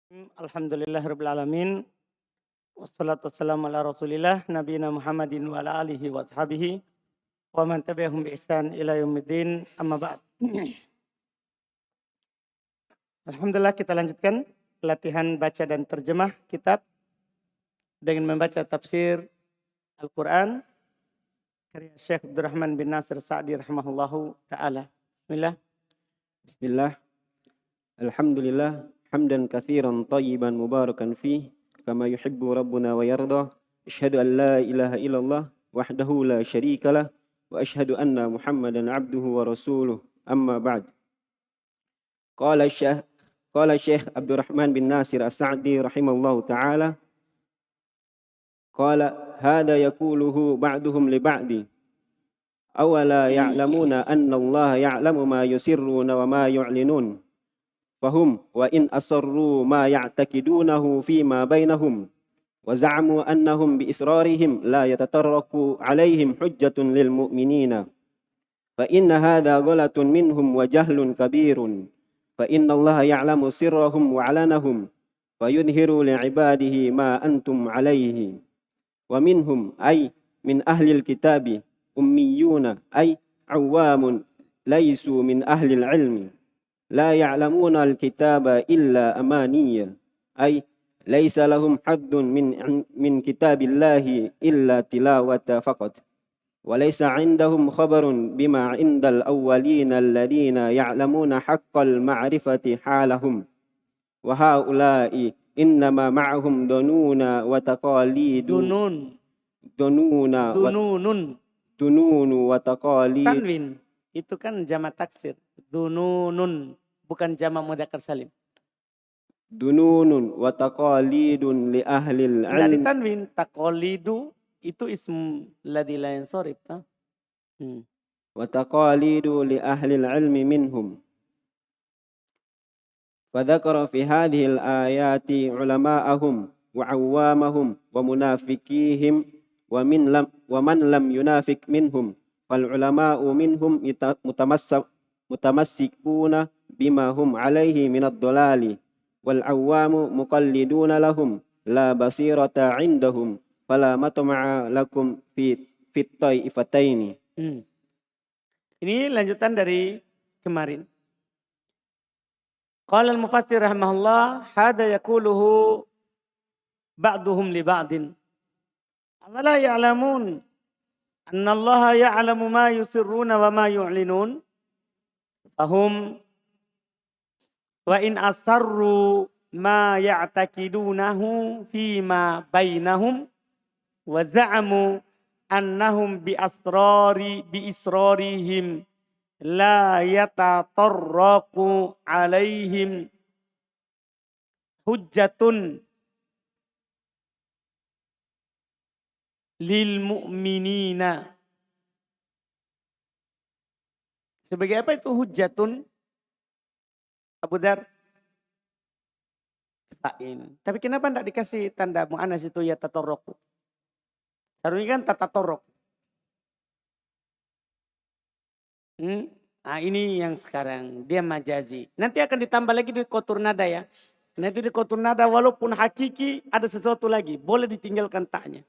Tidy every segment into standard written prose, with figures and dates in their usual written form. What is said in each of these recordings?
Alhamdulillahirabbil alamin. Wassalatu wassalamu ala Rasulillah nabiyina Muhammadin wa ala alihi wa ashabihi wa man tabi'ahum bi ihsan ila yaumiddin. Amma ba'd. Alhamdulillah, kita lanjutkan latihan baca dan terjemah kitab dengan membaca tafsir Al-Qur'an karya Syekh Abdurrahman bin Nasir Sa'di rahimahullahu taala. Bismillah. Bismillah. Alhamdulillah hamdan katsiran tayyiban mubarakan fih kama yuhibbu rabbuna wa yarda. Asyhadu an la ilaha illallah wahdahu la syarikalah wa asyhadu anna Muhammadan abduhu wa rasuluh. Amma ba'd. Qala Syekh Abdurrahman bin Nasir As-Sa'di rahimallahu taala qala hadha yaquluhu ba'duhum li ba'di awala ya'lamuna anna Allah ya'lamu ma yusirruna wa ma yu'linun fahum wa in asarru ma ya'taqidunahu fima bainahum wa za'amu annahum bi israrihim la yatatarraku alaihim hujjatun lil mu'minina fa inna hadha ghalatun minhum wa jahlun kabirun fa inna Allah ya'lamu sirrahum wa alanahum fa yudhiru li ibadihi ma antum alaihi wa minhum ay min ahlil kitabi ummiyuna ay awamun laysu min ahlil ilmi la ya'lamuna al-kitaba illa amaniya ay laysa lahum haddun min kitabillahi illa tilawata faqat wa laysa 'indahum khabarun bima 'indal awwalina alladhina ya'lamuna haqqal ma'rifati halahum wa haula'i innama ma'ahum dununa wa taqalidu dununu wa taqalid. Tanwin itu kan jamak taksir. Dununun bukan jamak mudzakkar salim. Dununun wa taqalidun li ahlil Tidak ilm. ditanwin. Taqalidu itu ism ladzi la yansarif. Wa taqalidu li ahlil ilmi minhum. Fadzakara fi hadhil ayati ulama'ahum wa awwamahum wa munafiqihim wa man lam yunafik minhum fal ulama'u minhum mutamassikuna bima hum alaihi minad dolali wal awwamu muqalliduna lahum la basirata indahum fala matma'a lakum fit taifataini. Ini lanjutan dari kemarin. Qala al-mufassir rahimahullah hada yaquluhu ba'duhum li ba'din. Awala ya'lamun anna Allah ya'lamu ma yusirruna wa ma yu'linun. Fahum wa in asarru ma ya'taqidunahu fima bainahum wa za'amu annahum bi israrihim la yatatarraqu alaihim hujjatun lil mu'minina. Sebagai apa itu hujjatun? Abu Dar? Ta'in. Tapi kenapa tidak dikasih tanda mu'annas itu ya tatarraqu? Harusnya kan tatatorok. Nah, ini yang sekarang dia majazi. Nanti akan ditambah lagi di kotur nada ya. Nanti di kotur nada walaupun hakiki ada sesuatu lagi. Boleh ditinggalkan taknya.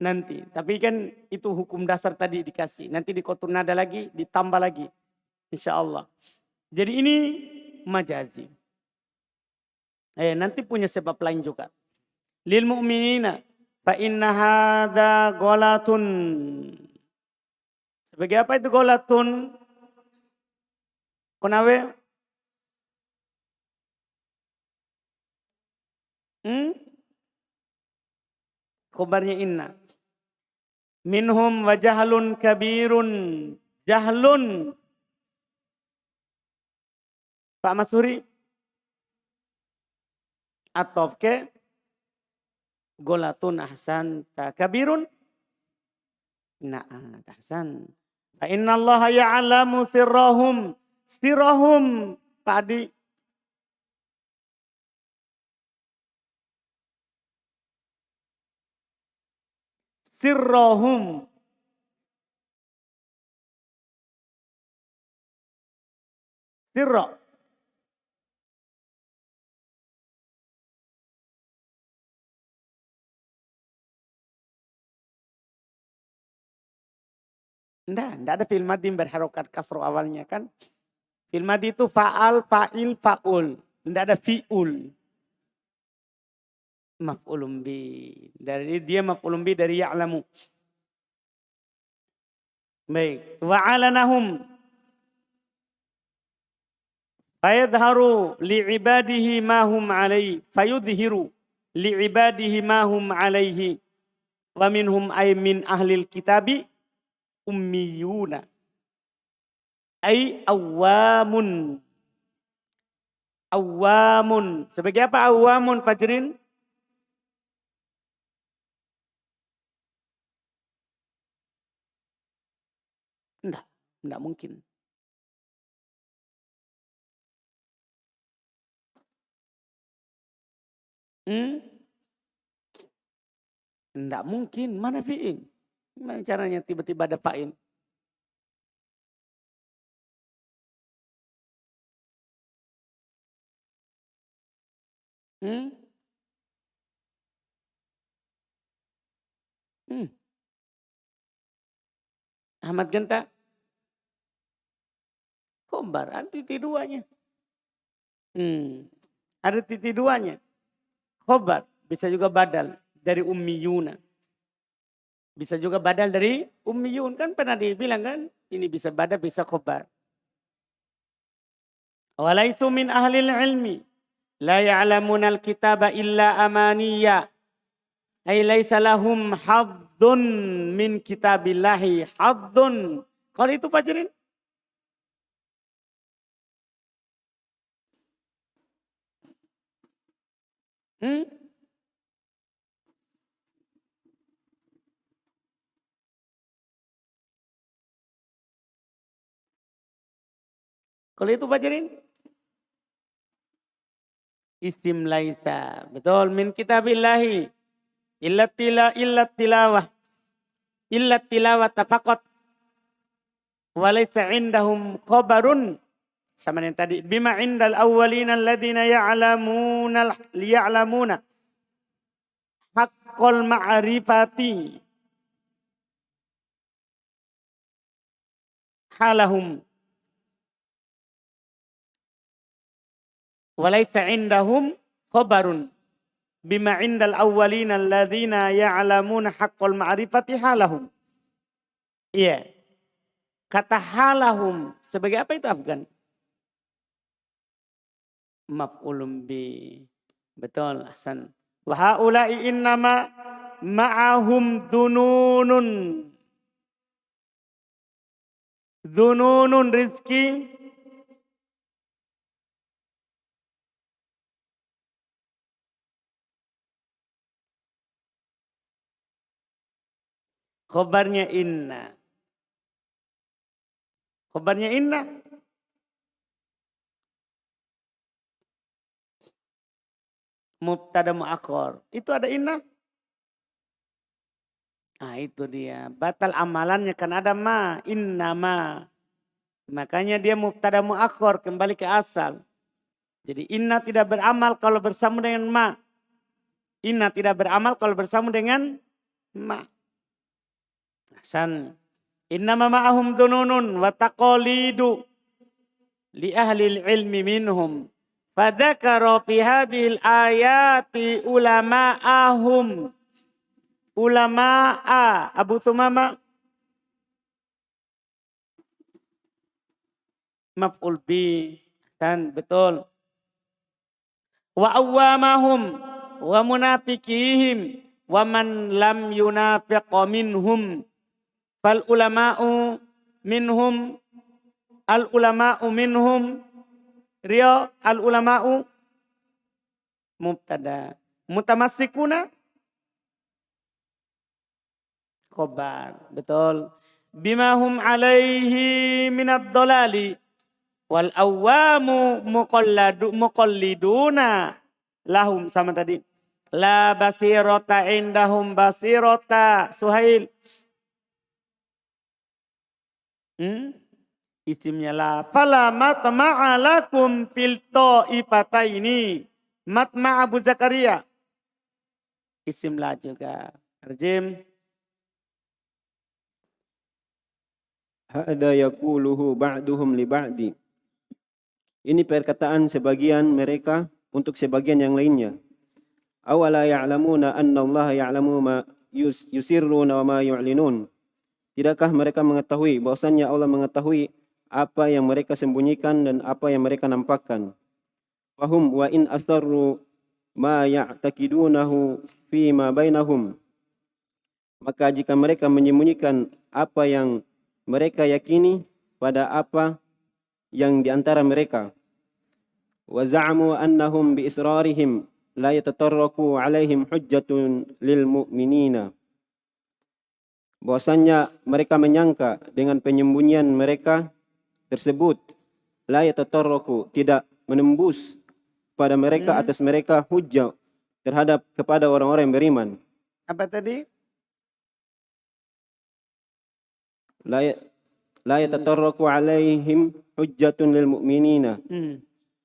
Nanti. Tapi kan itu hukum dasar tadi dikasih. Nanti di kotur nada lagi ditambah lagi. Insya Allah. Jadi ini majazi. Nanti punya sebab lain juga. Lil mu'minina. Fa inna hadza ghalatun. Sebagai apa itu ghalatun? Konawe? Khobarnya inna. Minhum wa jahlun kabirun. Jahlun. Pak Masuri. Atof ke? Golatun ahsan kabirun. Na'at ahsan. Fa inna Allah ya'lamu sirrahum. Sirrahum. Pak Adi. Sirrahum. Sirra. Enggak ada fi'il madhi berharokat kasro awalnya kan. Fi'il madhi itu fa'al, fa'il, fa'ul. Enggak ada fi'ul. Maf'ulun bi. Dari dia maf'ulun bi dari ya'lamu. Baik. Wa'alanahum. Fayadharu li'ibadihi ma hum alaihi. Fayudhiru li'ibadihi ma hum alaihi. Wa minhum ay min ahlil kitabi ummiyuna. Ay awamun. Awamun. Sebagai apa awamun Fajrin? Enggak mungkin. Enggak mungkin. Mana fi'il? Gimana caranya tiba-tiba ada fa'il? Hmm? Hmm. Ahmad Genta? Khobar, ada titik duanya. Ada titik duanya. Khobar, bisa juga badal dari ummiyuna. Bisa juga badal dari ummiyun. Kan pernah dibilang kan, ini bisa badal, bisa khobar. Walaitu min ahlil ilmi. La ya'lamunal kitaba illa amaniya. Ay laisa lahum haddun min kitabillahi haddun. Kalau itu Fajrin? Kalau itu Fajrin? Isim laisa. Betul. Min kitabillahi. Illa tilawah. Illa tilawah tafakot. Walaysa indahum khobarun. Sama yang tadi. Bima indal awwalina alladhina ya'lamuna. Haqqal ma'rifati. Halahum. Walaysa indahum khobarun. Bima indal awwalina alladhina ya'lamuna haqqal ma'rifati halahum. Iya. Kata halahum. Sebagai apa itu Afgan? Maf'ulun bi. Betul, Hasan. Wa haula'i innama ma'ahum dununun. Dununun rizki. Khobarnya inna. Khobarnya inna. Mubtada mu'akhir. Itu ada inna. Nah itu dia. Batal amalannya kan ada ma. Inna ma. Makanya dia mubtada mu'akhir. Kembali ke asal. Jadi inna tidak beramal kalau bersama dengan ma. Inna tidak beramal kalau bersama dengan ma. Hasan. Inna ma ma'ahum dununun wa taqalidu li ahli ilmi minhum. Fadzakara fi hadhil ayati ulama'ahum. Ulama'a. Abu Thumama. Maf'ul bi. Hasan, betul. Wa awwamahum. Wa munafikihim. Wa man lam yunafiq minhum. Fal ulama'u minhum. Al ulama'u minhum. Rio al ulama'u mubtada. Mutamassikuna khobar. Betul. Bimahum alaihi minad dolali. Wal awamu muqalliduna lahum. Sama tadi. La basirota indahum basirota. Suhail. Isimnya la. Fala matma'a lakum fil ta'ifataini. Matma' Abu Zakaria. Isim la juga. Arjim. Hadza yaquluhu ba'duhum li ba'di. Ini perkataan sebagian mereka untuk sebagian yang lainnya. Awala ya'lamuna anna Allah ya'lamu ma yusirruna wa ma yu'linun. Tidakkah mereka mengetahui bahwasannya Allah mengetahui apa yang mereka sembunyikan dan apa yang mereka nampakkan. Fahum wa in asarru ma ya'taqidunahu fi ma bainahum. Maka jika mereka menyembunyikan apa yang mereka yakini pada apa yang di antara mereka, wa za'amu annahum bi israrihim la yatatarraku alaihim hujjatun lil mu'minina. Bahwasanya mereka menyangka dengan penyembunyian mereka tersebut, la yatatarraku, tidak menembus pada mereka atas mereka hujjah terhadap kepada orang-orang yang beriman. Apa tadi? La yatatarraku alaihim hujjatun lil mu'minina.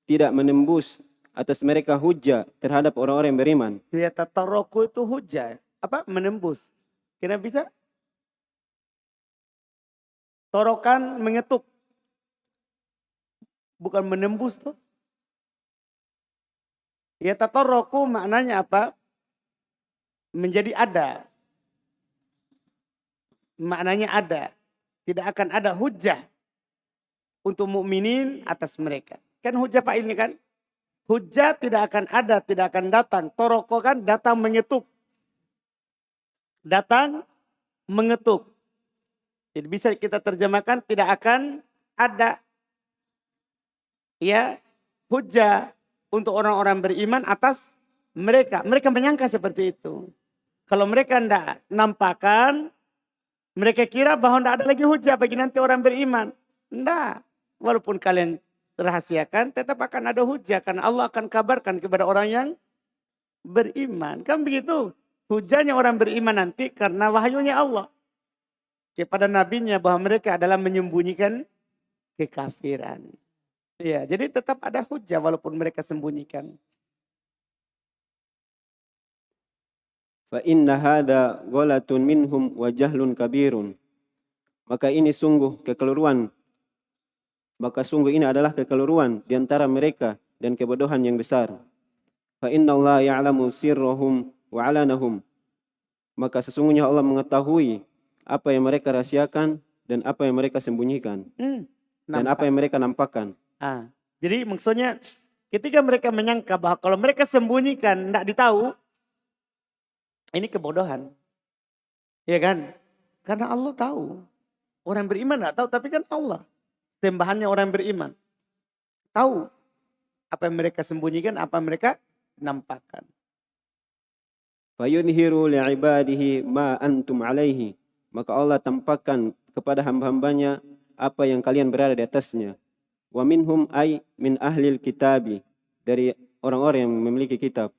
Tidak menembus atas mereka hujjah terhadap orang-orang yang beriman. Ya, tatarroku itu hujah. Apa? Menembus. Kira bisa? Torokan mengetuk. Bukan menembus tuh. Ya, tatarroku maknanya apa? Menjadi ada. Maknanya ada. Tidak akan ada hujah untuk mukminin atas mereka. Kan hujah fa'ilnya kan? Hujah tidak akan ada, tidak akan datang. Toroko kan datang mengetuk. Datang mengetuk. Jadi bisa kita terjemahkan tidak akan ada ya hujah untuk orang-orang beriman atas mereka. Mereka menyangka seperti itu. Kalau mereka tidak nampakkan, mereka kira bahwa tidak ada lagi hujah bagi nanti orang beriman. Tidak. Walaupun kalian rahasiakan, tetap akan ada hujah. Karena Allah akan kabarkan kepada orang yang beriman. Kan begitu. Hujahnya orang beriman nanti karena wahyunya Allah. Kepada nabinya bahwa mereka adalah menyembunyikan kekafiran. Ya, jadi tetap ada hujah walaupun mereka sembunyikan. Fa inna hadza ghalatun minhum wa jahlun kabirun. Maka ini sungguh kekeliruan. Maka sungguh ini adalah kekeliruan di antara mereka dan kebodohan yang besar. Fa inna Allah ya'lamu sirrahum wa alanahum. Maka sesungguhnya Allah mengetahui apa yang mereka rahasiakan dan apa yang mereka sembunyikan. Dan apa yang mereka nampakkan. Jadi maksudnya ketika mereka menyangka bahwa kalau mereka sembunyikan tidak ditahu, ini kebodohan. Ya kan? Karena Allah tahu. Orang beriman tidak tahu, tapi kan Allah. Sembahannya orang beriman. Tahu apa yang mereka sembunyikan, apa yang mereka nampakkan. Fayudhiru li'ibadihi ma antum alaihi. Maka Allah tampakkan kepada hamba-hambanya apa yang kalian berada di atasnya. Wa minhum ay min ahlil kitabi. Dari orang-orang yang memiliki kitab.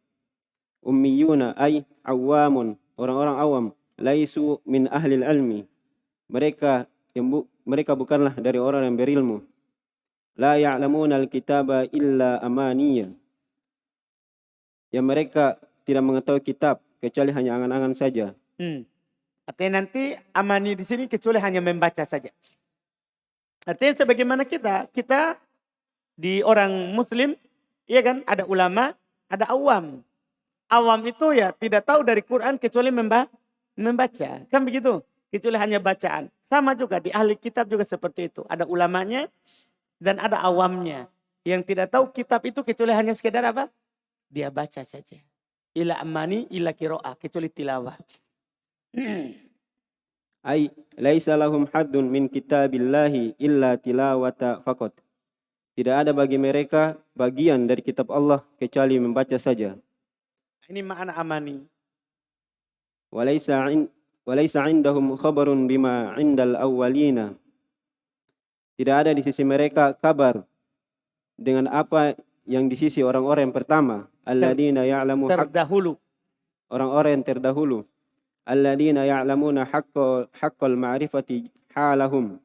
Ummiyuna ay awamun. Orang-orang awam. Laisu min ahlil ilmi. Mereka bukanlah dari orang yang berilmu. La ya'lamuna al-kitaba illa amaniya. Yang mereka tidak mengetahui kitab kecuali hanya angan-angan saja. Artinya nanti amani di sini kecuali hanya membaca saja. Artinya sebagaimana kita di orang muslim, iya kan, ada ulama, ada awam. Awam itu ya tidak tahu dari Quran kecuali membaca. Kan begitu? Kecuali hanya bacaan. Sama juga di ahli kitab juga seperti itu. Ada ulamanya dan ada awamnya. Yang tidak tahu kitab itu kecuali hanya sekedar apa? Dia baca saja. Ila amani ila kiro'ah. Kecuali tilawah. Ay laisa lahum haddun min kitabillahi illa tilawata faqat. Tidak ada bagi mereka bagian dari kitab Allah kecuali membaca saja. Ini makna amani. Walaysa indahum khabarun bima indal awwalina. Tidak ada di sisi mereka kabar dengan apa yang di sisi orang-orang yang pertama. Alladzina ya'lamu terdahulu. Orang-orang yang terdahulu. Alladzina ya'lamuna haqqal ma'rifati halahum.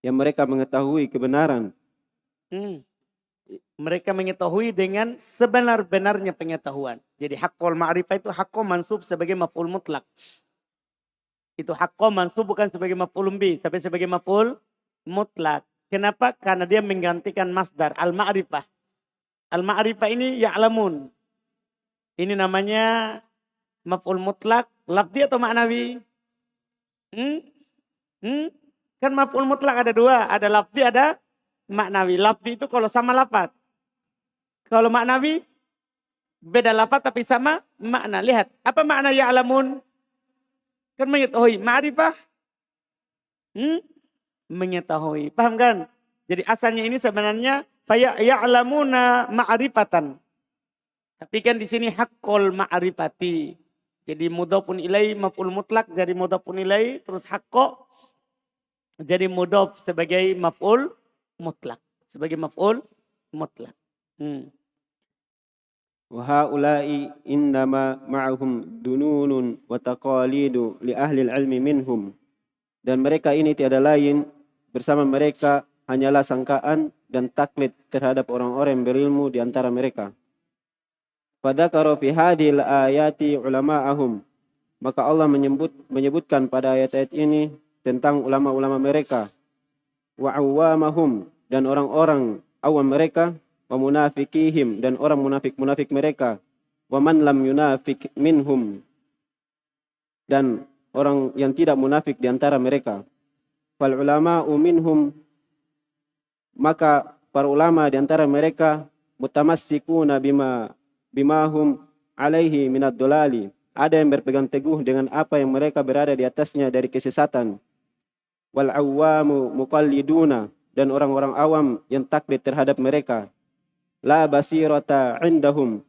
Yang mereka mengetahui kebenaran. Mereka mengetahui dengan sebenar-benarnya pengetahuan. Jadi haqqul ma'rifah itu haqqul mansub sebagai maf'ul mutlak. Itu hakko mansub bukan sebagai maf'ulun bih, tapi sebagai maf'ul mutlak. Kenapa? Karena dia menggantikan masdar al-ma'rifah. Al-ma'rifah ini ya'lamun. Ini namanya maf'ul mutlak, lafzi atau ma'nawi? Hmm? Hmm? Kan maf'ul mutlak ada dua, ada lafzi, ada ma'nawi. Lafzi itu kalau sama lafaz. Kalau ma'nawi beda lafaz tapi sama makna. Lihat, apa makna ya'lamun? Kan mengetahui, ma'rifah mengetahui. Paham kan? Jadi asalnya ini sebenarnya ya'lamuna ma'rifatan. Tapi kan di sini haqqul ma'rifati. Jadi mudhofun ilai maf'ul mutlak jadi mudhofun ilai, terus haqqo jadi mudhof sebagai maf'ul mutlak. Sebagai maf'ul mutlak. Wa haula'i innama ma'ahum dununun wa taqalidu li ahli al-ilmi minhum. Dan mereka ini tiada lain bersama mereka hanyalah sangkaan dan taklid terhadap orang-orang yang berilmu di antara mereka. Fadzakara fi hadhil ayati ulama'ahum. Maka Allah menyebutkan pada ayat-ayat ini tentang ulama-ulama mereka. Wa awwamahum dan orang-orang awam mereka. Wa munafikihim dan orang munafik-munafik mereka. Wa man lam yunafik minhum dan orang yang tidak munafik di antara mereka. Fal ulama'u minhum, maka para ulama di antara mereka mutamassikuna bima hum alaihi minad dolali. Ada yang berpegang teguh dengan apa yang mereka berada di atasnya dari kesesatan. Wal awwamu muqalliduna dan orang-orang awam yang taklid terhadap mereka. La basirata indahum,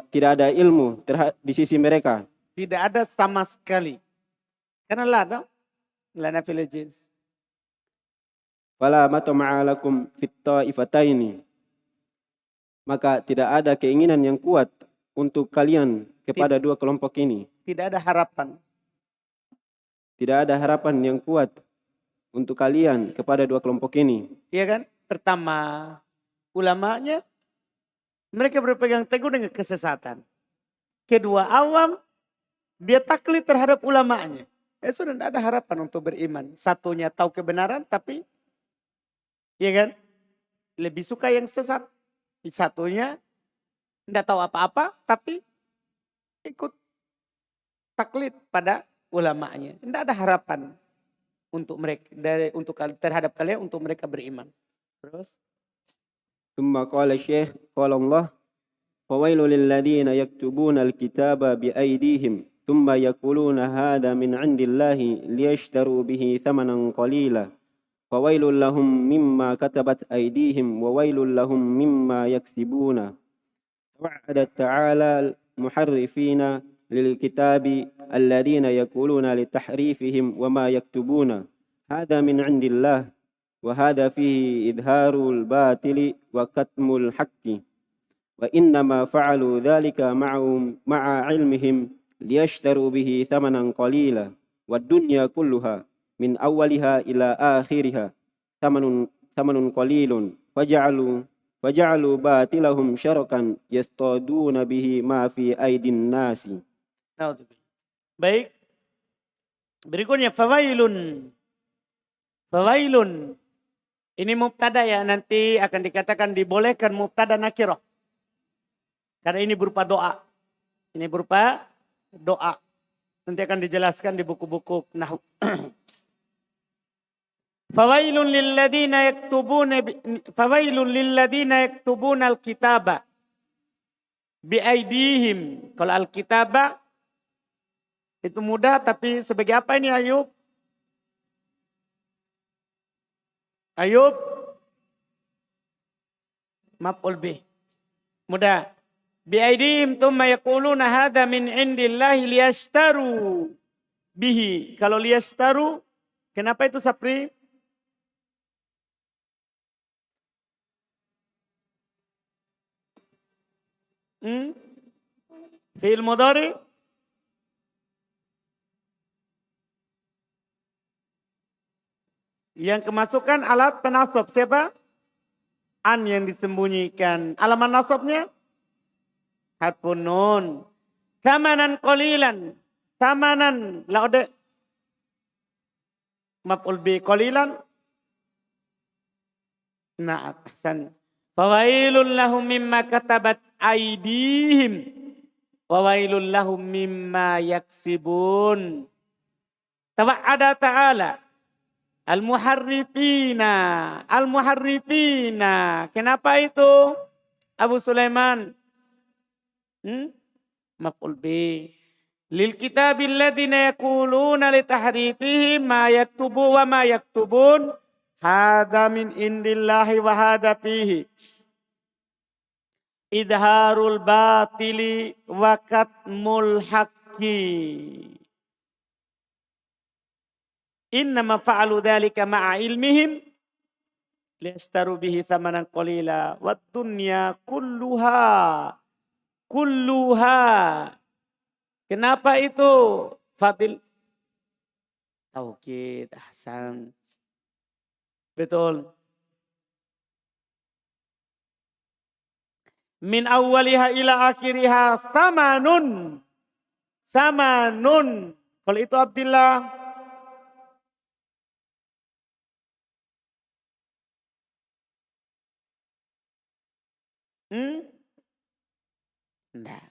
tidak ada ilmu di sisi mereka. Tidak ada sama sekali. Karena la nafil jins. Fala matama'alakum fit ta'ifataini. Maka tidak ada keinginan yang kuat untuk kalian kepada dua kelompok ini. Tidak ada harapan. Tidak ada harapan yang kuat untuk kalian kepada dua kelompok ini. Iya kan? Pertama, ulamanya mereka berpegang teguh dengan kesesatan. Kedua, awam dia taklid terhadap ulamanya. Sudah tidak ada harapan untuk beriman. Satunya tahu kebenaran tapi ya kan? Lebih suka yang sesat. Satunya tidak tahu apa-apa tapi ikut taklid pada ulamanya. Tidak ada harapan untuk mereka terhadap kalian untuk mereka beriman. Terus ثم قال الشيخ قال الله فويل للذين يكتبون الكتاب بأيديهم ثم يقولون هذا من عند الله ليشتروا به ثمنا قليلا فويل لهم مما كتبت أيديهم وويل لهم مما يكسبون. وعد تعالى المحرفين للكتاب الذين يقولون لتحريفهم وما يكتبون هذا من عند الله وهذا فيه إظهار الباطل وكتم الحق وإنما فعلوا ذلك مع علمهم ليشتروا به ثمنا قليلا والدنيا كلها من أولها إلى آخرها ثمن قليل فجعلوا باطلهم شركا يصطادون به ما في أيدي الناس. Baik. Berikutnya fawailun. Ini mubtada ya, nanti akan dikatakan dibolehkan mubtada nakirah. Karena ini berupa doa. Ini berupa doa. Nanti akan dijelaskan di buku-buku nahwu. Fawailun lilladzina yaktubuna al-kitaba biaidihim. Kalau al-kitaba itu mudah, tapi sebagai apa ini Ayub? Ayub maf'ul bih. Mudah. Biaidihim thumma yaquluna hadza min indillahi liyashtaru bihi. Kalau liyashtaru, kenapa itu Sapri? Fi'il mudhari? Yang kemasukan alat penasab siapa? An yang disembunyikan. Alamat nasabnya? Harfun nun. Samanan qalilan. Samanan. maf'ul bi qalilan. Na'am, ahsan. Fawailul lahum mimma katabat aydihim wa wailul lahum mimma yaksibun. Tawa'ada ta'ala al-muharrifina. Al-muharrifina. Kenapa itu? Abu Sulaiman. Maf'ul bi. Lil kitabil ladina yaquluna li tahrifihi ma yaktubu wa ma yaktubun. Hada min indillahi wa hada fihi idharul batili wa katmul haqqi. Innama fa'alu dhalika ma'a ilmihim liyastaru bihi thamanan qalila wad dunya kulluha. Kenapa itu? Fadil. Taukid, ahsan. Betul. Min awwaliha ila akhiriha samanun. Samanun. Kalau itu Abdillah. Nah.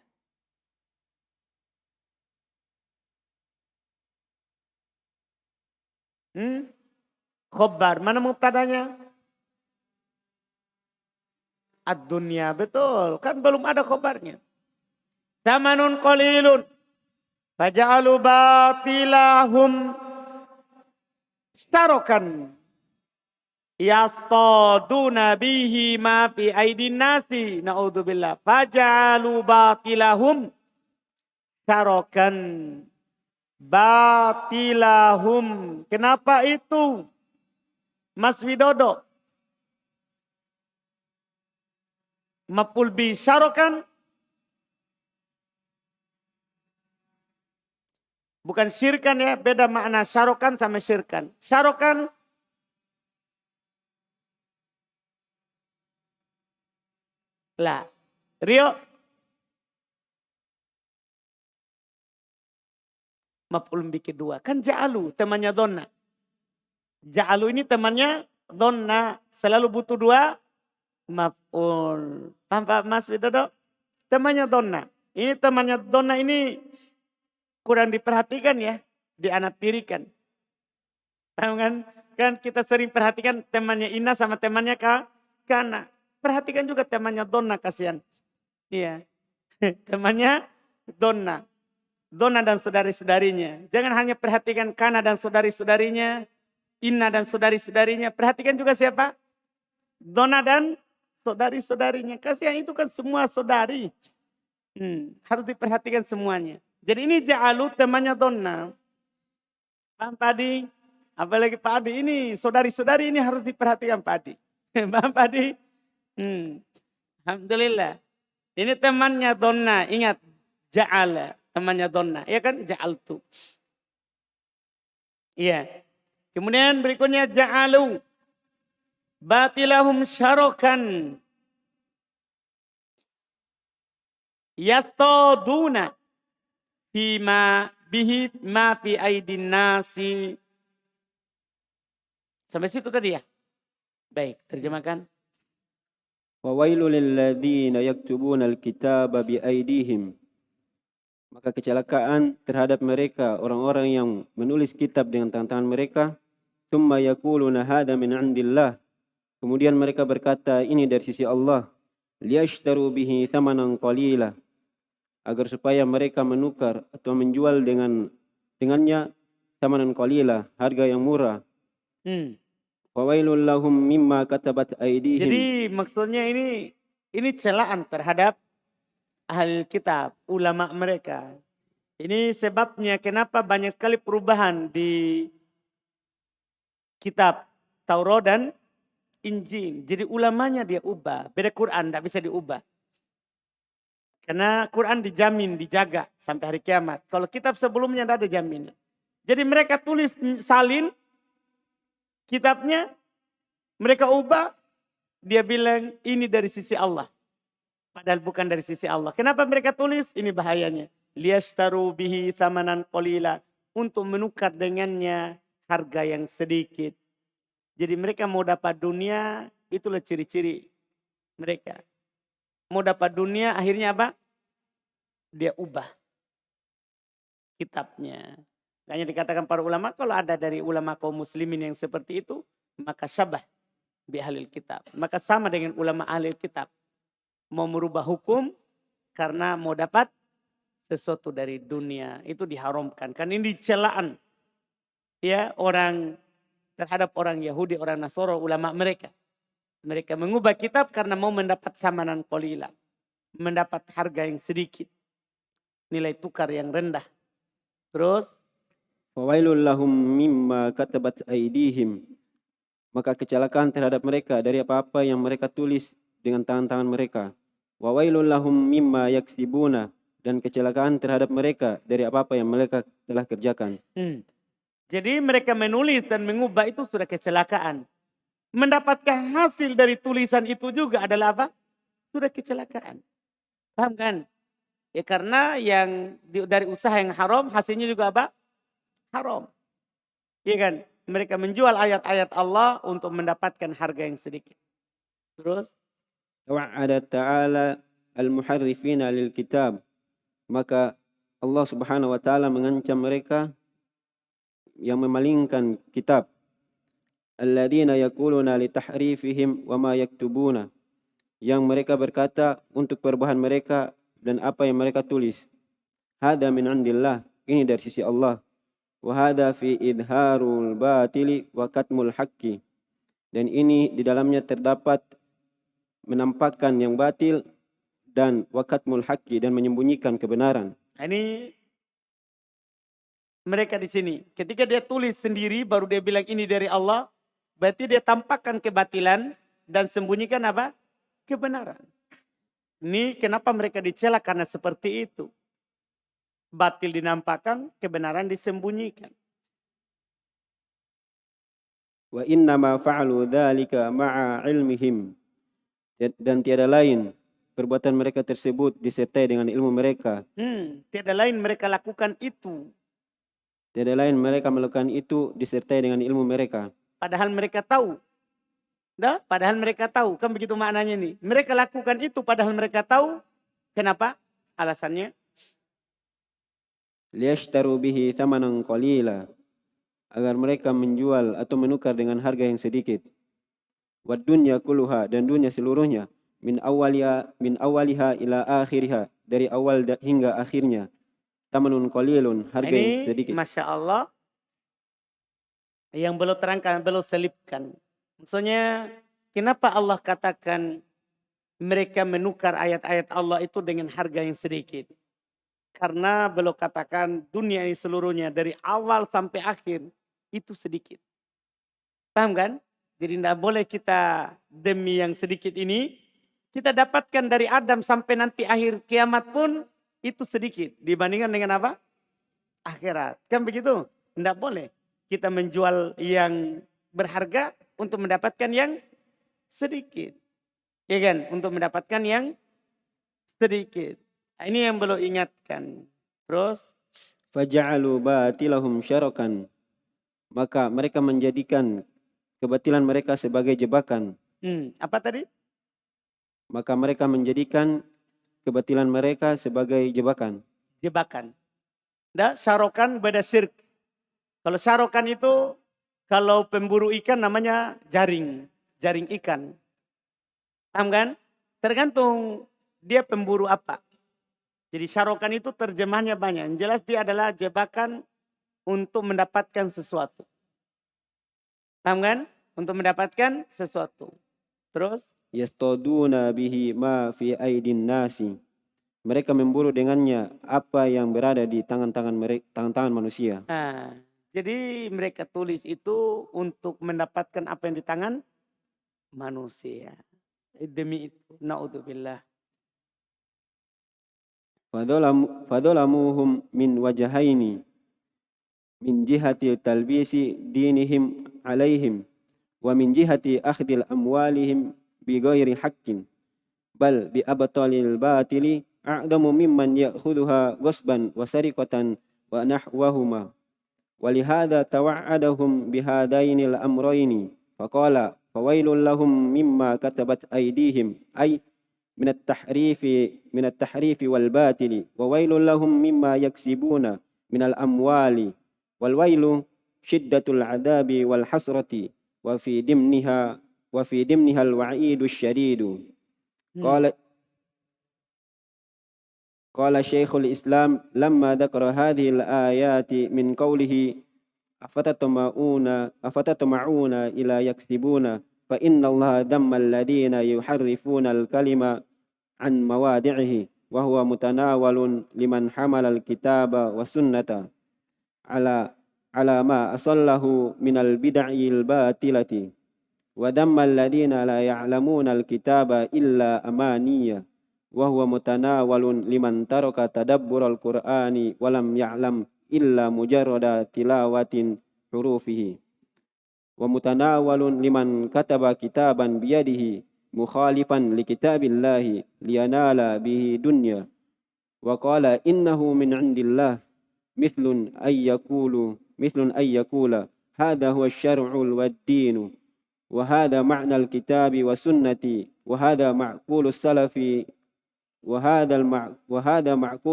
Khobar, mana mubtadanya? Ad-dunya, betul. Kan belum ada khobarnya. Zamanun qalilun. Faja'alu batilahum sarokan. Yastaduna bihi ma fi aidin nasi. Na'udzubillah. Faja'alu batilahum sarokan. Batilahum. Kenapa itu? Mas Widodo. Maf'ul bi syarokan. Bukan syirkan ya. Beda makna syarokan sama syirkan. Syarokan. Lah. Rio. Maf'ul bi kedua. Kan ja'alu temannya donna. Ja'alu ini temannya donna. Selalu butuh dua maf'ul. Paham Pak Mas Widodo? Temannya donna. Ini temannya donna ini kurang diperhatikan ya. Dianaktirikan. Paham kan? Kan kita sering perhatikan temannya Ina sama temannya Kana. Perhatikan juga temannya donna, kasihan. Iya. Temannya donna. Donna dan saudari-saudarinya. Jangan hanya perhatikan Kana dan saudari-saudarinya. Inna dan saudari-saudarinya. Perhatikan juga siapa? Donna dan saudari-saudarinya. Kasihan itu kan semua saudari. Harus diperhatikan semuanya. Jadi ini ja'alu temannya Donna. Paham Pak Adi? Apalagi Pak Adi ini saudari-saudari ini harus diperhatikan Pak Adi. Paham Pak Adi? Alhamdulillah. Ini temannya Donna. Ingat. Ja'ala. Temannya Donna. Ya kan? Ja'altu. Iya. Kemudian berikutnya ja'alu. Batilahum syarokan. Yastoduna. Bima bihi ma fi aidin nasi. Sampai situ tadi ya? Baik, terjemahkan. Wa wailul lilladzina yaktubuna al-kitaba bi aidihim. Maka kecelakaan terhadap mereka orang-orang yang menulis kitab dengan tangan-tangan mereka. Tsumma yaquluna hadza min 'indillah. Kemudian mereka berkata ini dari sisi Allah. Liyashtaru bihi thamanan qalila. Agar supaya mereka menukar atau menjual dengannya thamanan qalila, harga yang murah. Wa wailul lahum mimma katabat aydihim. Jadi maksudnya ini celaan terhadap ahli kitab, ulama mereka. Ini sebabnya kenapa banyak sekali perubahan di kitab Taurat dan Injil. Jadi ulamanya dia ubah. Beda Quran tidak bisa diubah. Karena Quran dijamin, dijaga sampai hari kiamat. Kalau kitab sebelumnya tidak ada jaminan. Jadi mereka tulis salin kitabnya, mereka ubah, dia bilang ini dari sisi Allah. Padahal bukan dari sisi Allah. Kenapa mereka tulis? Ini bahayanya. Liyashtaru bihi thamanan qalila. Untuk menukar dengannya harga yang sedikit. Jadi mereka mau dapat dunia, itulah ciri-ciri mereka. Mau dapat dunia akhirnya apa? Dia ubah kitabnya. Makanya dikatakan para ulama, kalau ada dari ulama kaum muslimin yang seperti itu, maka syabah bi ahlil kitab. Maka sama dengan ulama ahlil kitab. Mau merubah hukum karena mau dapat sesuatu dari dunia. Itu diharamkan. Kan ini celaan ya orang terhadap orang Yahudi, orang Nasoro, ulama mereka. Mereka mengubah kitab karena mau mendapat samanan qalila. Mendapat harga yang sedikit. Nilai tukar yang rendah. Terus Fawailul lahum mimma katabat aidihim. Maka kecelakaan terhadap mereka dari apa-apa yang mereka tulis dengan tangan-tangan mereka. Wawailul lahum mimma yaksibuna. Dan kecelakaan terhadap mereka dari apa-apa yang mereka telah kerjakan. Jadi mereka menulis dan mengubah itu sudah kecelakaan. Mendapatkan hasil dari tulisan itu juga adalah apa? Sudah kecelakaan. Paham kan? Ya karena yang dari usaha yang haram hasilnya juga apa? Haram. Iya kan? Mereka menjual ayat-ayat Allah untuk mendapatkan harga yang sedikit. Terus? Wa'ada ta'ala al-muharrifina lil kitab. Maka Allah subhanahu wa ta'ala mengancam mereka yang memalingkan kitab. Alladzina yakuluna li tahrifihim wa ma yaktubuna. Yang mereka berkata untuk perubahan mereka dan apa yang mereka tulis. Hada min indillah. Ini dari sisi Allah. Wahada fi idharul batili wa katmul haqqi. Dan ini di dalamnya terdapat menampakkan yang batil dan wakatmul haqqi dan menyembunyikan kebenaran. Ini mereka di sini. Ketika dia tulis sendiri baru dia bilang ini dari Allah. Berarti dia tampakkan kebatilan dan sembunyikan apa? Kebenaran. Ini kenapa mereka dicela karena seperti itu. Batil dinampakkan, kebenaran disembunyikan. Wa innama fa'alu dzalika ma'a ilmihim. Dan tiada lain perbuatan mereka tersebut disertai dengan ilmu mereka. Tiada lain mereka lakukan itu. Tiada lain mereka melakukan itu disertai dengan ilmu mereka. Padahal mereka tahu. Padahal mereka tahu. Kan begitu maknanya nih. Mereka lakukan itu padahal mereka tahu. Kenapa? Alasannya. Liyashtaru bihi thamanan qalila. Agar mereka menjual atau menukar dengan harga yang sedikit. Wad dunya kulluha, dan dunia seluruhnya. Min awaliha ila akhiriha. Dari awal hingga akhirnya. Tamanun qalilun, harga yang sedikit. Masya Allah. Yang belum terangkan, belum selipkan. Maksudnya kenapa Allah katakan mereka menukar ayat-ayat Allah itu dengan harga yang sedikit. Karena belum katakan dunia ini seluruhnya dari awal sampai akhir itu sedikit. Paham kan? Jadi tidak boleh kita demi yang sedikit ini. Kita dapatkan dari Adam sampai nanti akhir kiamat pun itu sedikit. Dibandingkan dengan apa? Akhirat. Kan begitu? Tidak boleh. Kita menjual yang berharga untuk mendapatkan yang sedikit. Ya kan? Untuk mendapatkan yang sedikit. Ini yang belum ingatkan. Terus? Faja'alu batilahum syarakan. Maka mereka menjadikan kebatilan mereka sebagai jebakan. Apa tadi? Maka mereka menjadikan kebatilan mereka sebagai jebakan. Jebakan. Syarokan beda syirk. Kalau syarokan itu, kalau pemburu ikan namanya jaring. Jaring ikan. Paham kan? Tergantung dia pemburu apa. Jadi syarokan itu terjemahnya banyak. Yang jelas dia adalah jebakan untuk mendapatkan sesuatu. Paham kan? Untuk mendapatkan sesuatu. Terus? Yastaduna bihi ma fi aidin nasi. Mereka memburu dengannya apa yang berada di tangan-tangan manusia. Jadi mereka tulis itu untuk mendapatkan apa yang di tangan manusia. Demi itu. Na'udzubillah. Fadolamuhum min wajahaini. Min jihati talbisi dinihim alaihim. Wa min jihati akhdil amwalihim bi ghairi haqqin. Bal bi abtalil batili a'damu mimman ya'khudhuha ghasban wa sariqatan wa nahwahuma. ولهذا توعدهم بهذين الأمرين فقال فويل لهم مما كتبت أيديهم أي من التحريف والباطل وويل لهم مما يكسبون من الأموال والويل شدة العذاب والحسرة وفي ضمنها الوعيد الشديد قال شيخ الإسلام لما ذكر هذه الآيات من قوله أفتطمعون إلى يكسبون فإن الله ذم الذين يحرفون الكلمة عن مواضعه وهو متناول لمن حمل الكتاب والسنة على ما أصله من البدع الباطلة وذم الذين لا يعلمون الكتاب إلا أمانية وهو متناول لمن ترك تدبر القرآن ولم يعلم إلا مجرد تلاوة حروفه ومتناول لمن كتب كتابا بيده مخالفا لكتاب الله لينال به دنيا وقال إنه من عند الله مثل أن يقول هذا هو الشرع والدين وهذا معنى الكتاب والسنة وهذا معقول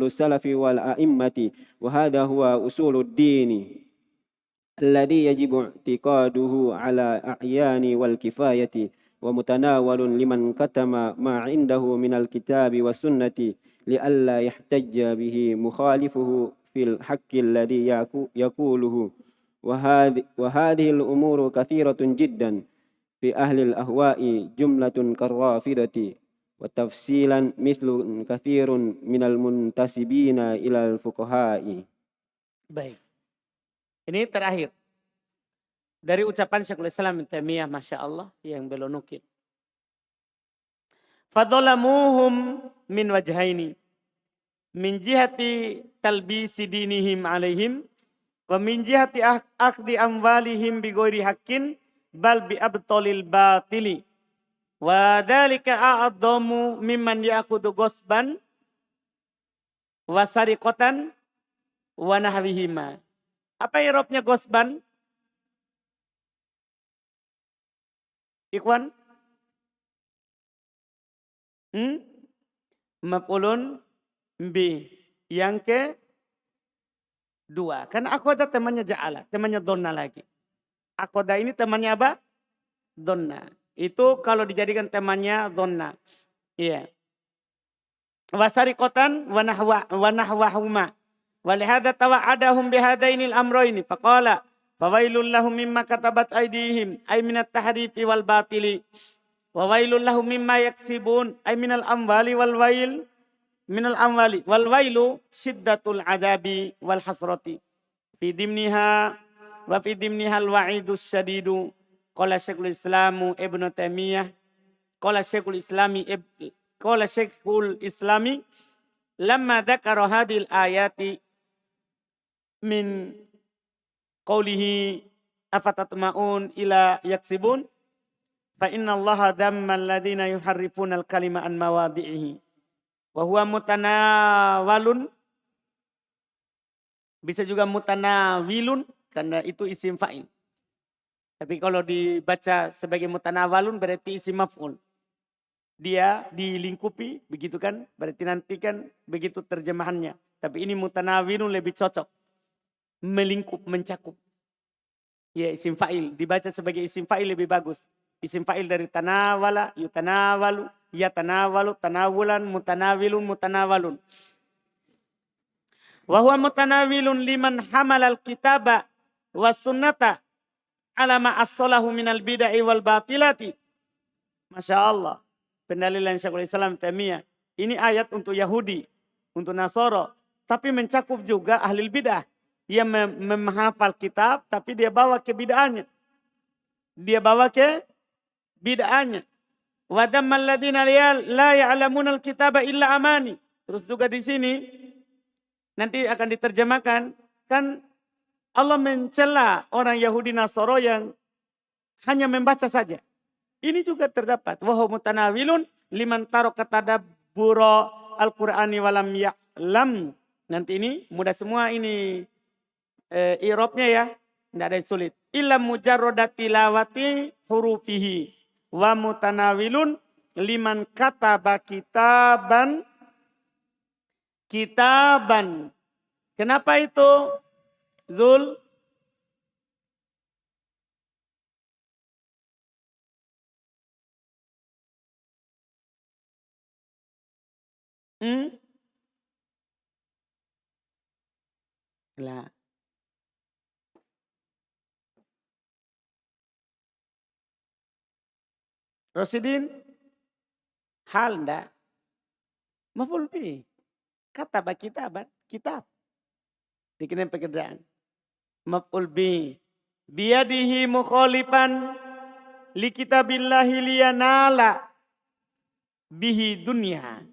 السلف والأئمة وهذا هو أصول الدين الذي يجب اعتقاده على أعيان والكفاية ومتناول لمن كتم ما عنده من الكتاب والسنة لئلا يحتج به مخالفه في الحق الذي يقوله وهذه الأمور كثيرة جدا في أهل الأهواء جملة كالرافضة وتفصيلا مثل كثير من المنتسبين إلى الفقهاء. Baik. Ini terakhir. Dari ucapan Syekhul Islam Ibnu Taimiyah, Masya Allah, yang beliau nukil. Fadzalamuhum min wajhaini. Min jihati talbisi dinihim alaihim. Wa min jihati akhdi amwalihim bi ghairi haqqin bal bi abtalil batili. Wa dhalika a'adhamu mimman ya'khudhu ghasban wa sariqatan wa nahwihima. Apa i'rabnya ghasban? Ikhwan? Maf'ulun bi. Yang ke dua. Karena akhoda temannya ja'ala. Temannya donna lagi. Akhoda ini temannya apa? Donna. Itu kalau dijadikan temannya donna. Iya. Wasariqatan wa nahwahuma. Walihada tawa'adahum bihadainil amroini. Faqala. Fawailul lahum mimma katabat aydihim ay minat tahrifi wal batili wa wailul lahum mimma yaksibun ay minal amwali wal wailu syiddatul adabi wal hasrati fi dimniha wa fi dimniha al wa'idus syadidu qala Syekhul Islam Ibnu Taimiyah qala Syekhul Islami lamma dzakara hadhil ayati min qawlihi afatatma'un ila yaksibun fa inna allaha dhamma alladhina yuharrifuna al-kalima an mawadhi'ihi wa huwa mutanawalun, bisa juga mutanawilun karena itu isim fa'il. Tapi kalau dibaca sebagai mutanawalun berarti isim maf'ul. Dia dilingkupi, begitu kan? Berarti nanti kan begitu terjemahannya. Tapi ini mutanawilun lebih cocok. Melingkup, mencakup. Ya, isim fa'il. Dibaca sebagai isim fa'il lebih bagus. Isim fa'il dari tanawala, yutanawalu, yatanawalu, tanawulan, mutanawilun, mutanawalun. Wahuwa mutanawilun liman hamalal kitaba was sunnata ala ma'assalahu minal bidai wal batilati. Masya Allah. Pendalilan Syekhul Islam Taimiyah. Ini ayat untuk Yahudi, untuk Nasara. Tapi mencakup juga ahli bid'ah. Dia menghafal kitab tapi dia bawa ke bid'ahnya. Wa dammal ladzina la ya'lamunal kitaba illa amani. Terus juga di sini nanti akan diterjemahkan kan Allah mencela orang Yahudi Nasara yang hanya membaca saja. Ini juga terdapat wa huwa mutanawilun liman taraka tadabbura al-Qur'ani walam ya'lam. Nanti ini mudah semua ini i'rabnya ya. Tidak ada yang sulit. Illa mujarroda tilawati hurufihi wa mutanawilun liman kataba kitaban. Kitaban. Kenapa itu? Zul? Hmm? Lah. Rosidin? Hal enggak? Maf'ul bih. Kataba kitaban. Kitab. Dikirim pekerjaan. Maf'ul bih. Biyadihi mukhalifan li kitabillahi liyanala bihi dunya.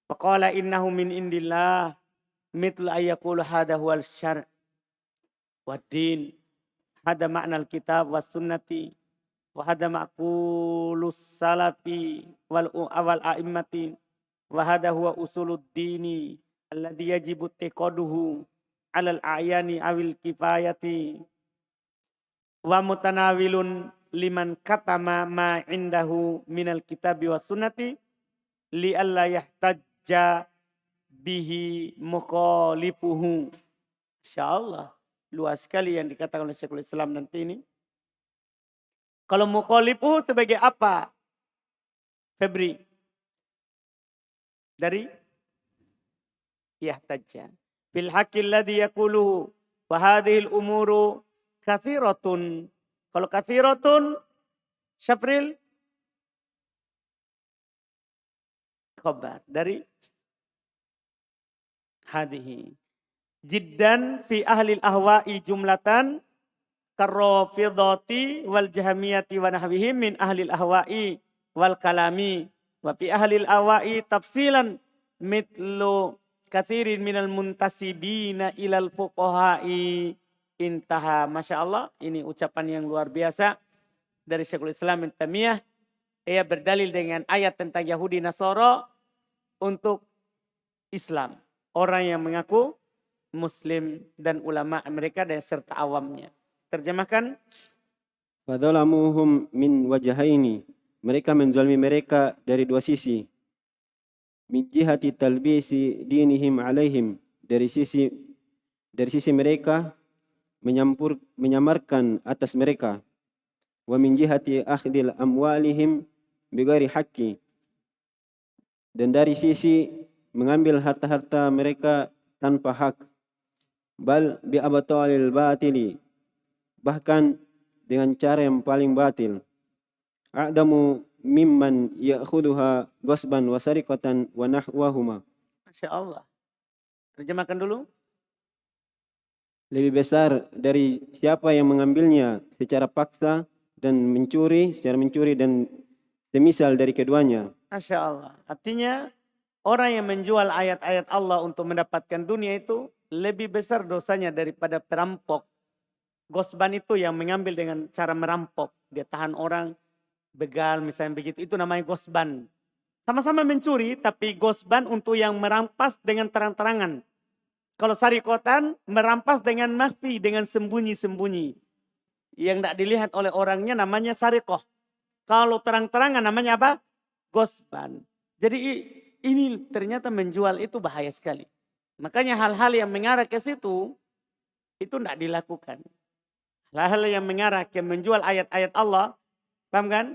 Faqala innahu min indillah. Mitlu ayyakulu hada huwal syar' wa din. Hada ma'nal kitab was sunnati. Wa hada ma'kulus salafi wal awal a'immati. Wa hada huwa usulud dini. Alladhi yajibu tiqaduhu alal a'yani awil kifayati. Wa mutanawilun liman katama ma indahu minal kitabi was sunnati. Li alla yahtajja bihi mukhalifuhu. Insyaallah luas sekali yang dikatakan oleh Syekhul Islam nanti ini. Kalau mukhalifuhu sebagai apa? Febri. Dari yahtajja bil haqqil ladzi yaquluhu wa hadhil umuru katsiratun. Kalau katsiratun Syafril khabar dari hadhihi. Jiddan fi ahlil ahwa'i jumlatan karrafidati wal jahmiyati wa nahwihim min ahlil ahwa'i wal kalami wa fi ahlil ahwa'i tafsilan mitlu katsirin minal muntasibina ilal fuqaha'i intaha. Masya Allah, ini ucapan yang luar biasa dari Syekhul Islam Ibnu Taimiyah. Ia berdalil dengan ayat tentang Yahudi Nasara untuk Islam. Orang yang mengaku Muslim dan ulama mereka dan serta awamnya. Terjemahkan. Fadzalamuhum min wajahaini. Mereka menzalimi mereka dari dua sisi. Min jihati talbisi dinihim alaihim. Dari sisi mereka menyamarkan atas mereka. Wa min jihati akhdil amwalihim bighairi haqqi. Dan dari sisi mengambil harta-harta mereka tanpa hak. Bal bi abatalil batili. Bahkan dengan cara yang paling batil. A'damu mimman ya'khuduha ghasban wa sariqatan wa nahwahuma. Masya Allah. Terjemahkan dulu. Lebih besar dari siapa yang mengambilnya secara paksa dan secara mencuri dan semisal dari keduanya. Masya Allah. Artinya orang yang menjual ayat-ayat Allah untuk mendapatkan dunia itu lebih besar dosanya daripada perampok. Gosban itu yang mengambil dengan cara merampok. Dia tahan orang, begal misalnya begitu. Itu namanya gosban. Sama-sama mencuri tapi gosban untuk yang merampas dengan terang-terangan. Kalau sarikotan merampas dengan makhfi, dengan sembunyi-sembunyi. Yang tidak dilihat oleh orangnya namanya sarikoh. Kalau terang-terangan namanya apa? Gosban. Jadi ini ternyata menjual itu bahaya sekali. Makanya hal-hal yang mengarah ke situ itu tidak dilakukan. Hal-hal yang mengarah ke menjual ayat-ayat Allah, paham kan?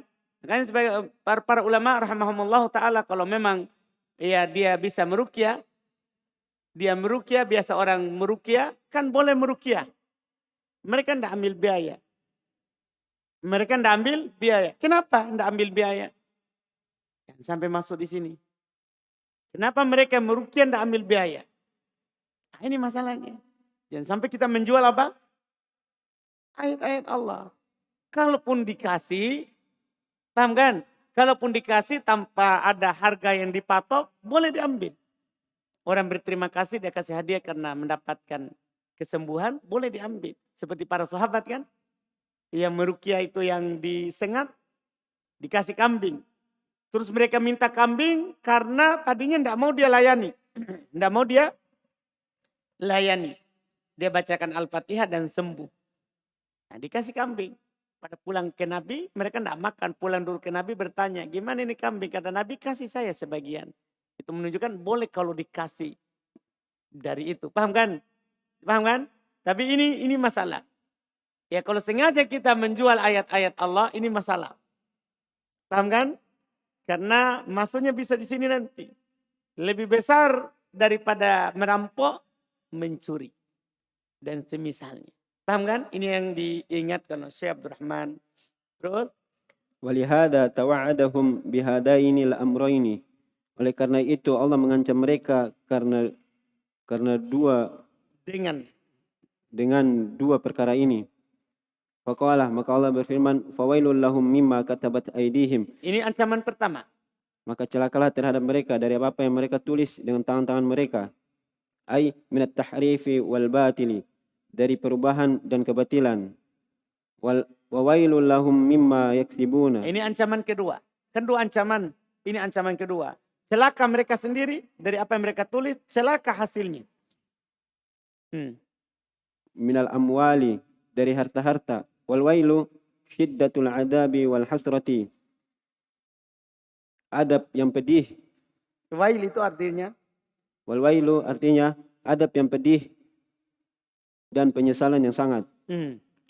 Makanya sebagai para ulama rahimahumullah ta'ala kalau memang ya dia bisa meruqyah, dia meruqyah, biasa orang meruqyah kan boleh meruqyah. Mereka tidak ambil biaya. Mereka tidak ambil biaya. Kenapa tidak ambil biaya? Jangan sampai masuk di sini. Kenapa mereka meruqyah tidak ambil biaya? Nah, ini masalahnya. Jangan sampai kita menjual apa? Ayat-ayat Allah. Kalaupun dikasih, paham kan? Kalaupun dikasih tanpa ada harga yang dipatok, boleh diambil. Orang berterima kasih, dia kasih hadiah karena mendapatkan kesembuhan, boleh diambil. Seperti para sahabat kan? Yang meruqyah itu yang disengat, dikasih kambing. Terus mereka minta kambing karena tadinya tidak mau dia layani. Tidak mau dia layani. Dia bacakan Al-Fatihah dan sembuh. Nah, dikasih kambing. Pada pulang ke Nabi, mereka tidak makan. Pulang dulu ke Nabi bertanya, gimana ini kambing? Kata Nabi, kasih saya sebagian. Itu menunjukkan boleh kalau dikasih dari itu. Paham kan? Paham kan? Tapi ini masalah. Ya kalau sengaja kita menjual ayat-ayat Allah, ini masalah. Paham kan? Karena masuknya bisa di sini nanti. Lebih besar daripada merampok, mencuri. Dan semisalnya. Paham kan? Ini yang diingatkan oleh Syekh Abdurrahman. Terus? Walihada tawa'adahum bihadainil amrayni. Oleh karena itu Allah mengancam mereka karena dengan dua perkara ini. Faqala, maka Allah berfirman, fawailul lahum mimma katabat aydihim. Ini ancaman pertama. Maka celakalah terhadap mereka dari apa yang mereka tulis dengan tangan-tangan mereka. Ay minat tahrifi wal batili, dari perubahan dan kebatilan. Wawailul lahum mimma yaksibuna. Ini ancaman kedua. Kedua ancaman. Ini ancaman kedua. Celaka mereka sendiri dari apa yang mereka tulis. Celaka hasilnya. Minal amwali, dari harta-harta. Wal wailu syiddatul adabi wal hasrati. Adab yang pedih. Wail itu artinya? Wal wailu artinya adab yang pedih dan penyesalan yang sangat.